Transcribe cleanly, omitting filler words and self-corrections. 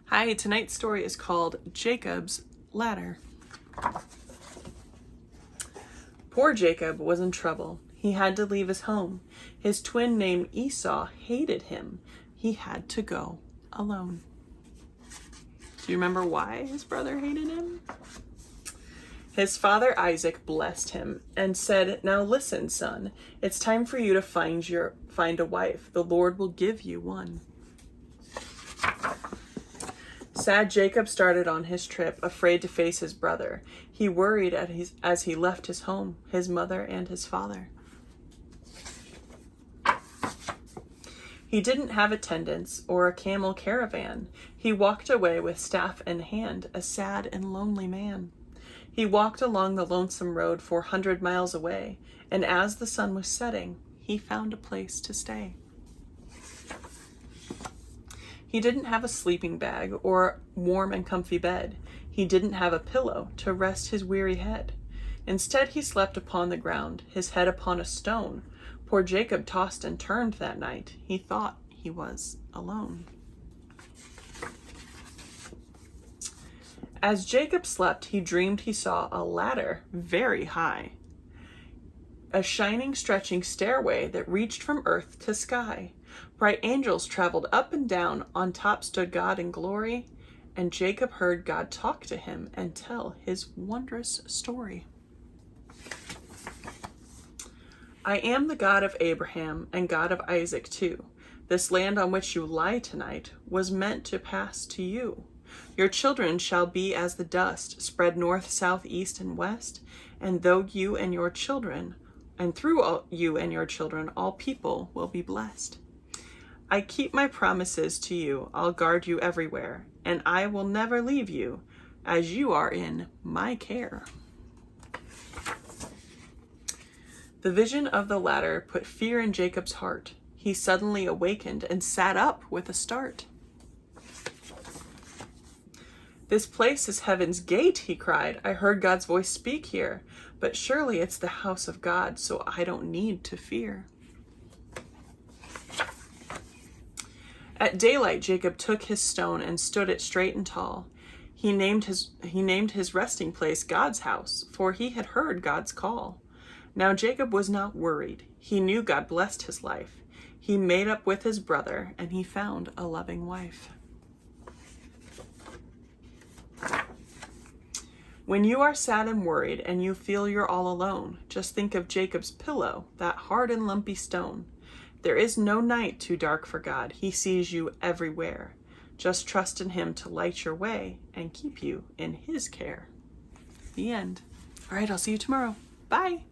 Hi, tonight's story is called Jacob's Ladder. Poor Jacob was in trouble. He had to leave his home. His twin named Esau hated him. He had to go alone. Do you remember why his brother hated him? His father Isaac blessed him and said, "Now listen, son, it's time for you to find a wife. The Lord will give you one." Sad Jacob started on his trip, afraid to face his brother. He worried as he left his home, his mother and his father. He didn't have attendants or a camel caravan. He walked away with staff in hand, a sad and lonely man. He walked along the lonesome road 400 miles away, and as the sun was setting, he found a place to stay. He didn't have a sleeping bag or a warm and comfy bed. He didn't have a pillow to rest his weary head. Instead, he slept upon the ground, his head upon a stone. Poor Jacob tossed and turned that night. He thought he was alone. As Jacob slept, he dreamed he saw a ladder very high, a shining, stretching stairway that reached from earth to sky. Bright angels traveled up and down. On top stood God in glory, and Jacob heard God talk to him and tell his wondrous story. "I am the God of Abraham and God of Isaac too. This land on which you lie tonight was meant to pass to you. Your children shall be as the dust, spread north, south, east, and west, and through you and your children, all people will be blessed. I keep my promises to you. I'll guard you everywhere, and I will never leave you, as you are in my care." The vision of the ladder put fear in Jacob's heart. He suddenly awakened and sat up with a start. "This place is heaven's gate," he cried. "I heard God's voice speak here, but surely it's the house of God, so I don't need to fear." At daylight, Jacob took his stone and stood it straight and tall. He named his resting place God's house, for he had heard God's call. Now Jacob was not worried. He knew God blessed his life. He made up with his brother, and he found a loving wife. When you are sad and worried and you feel you're all alone, just think of Jacob's pillow, that hard and lumpy stone. There is no night too dark for God. He sees you everywhere. Just trust in him to light your way and keep you in his care. The end. All right, I'll see you tomorrow. Bye.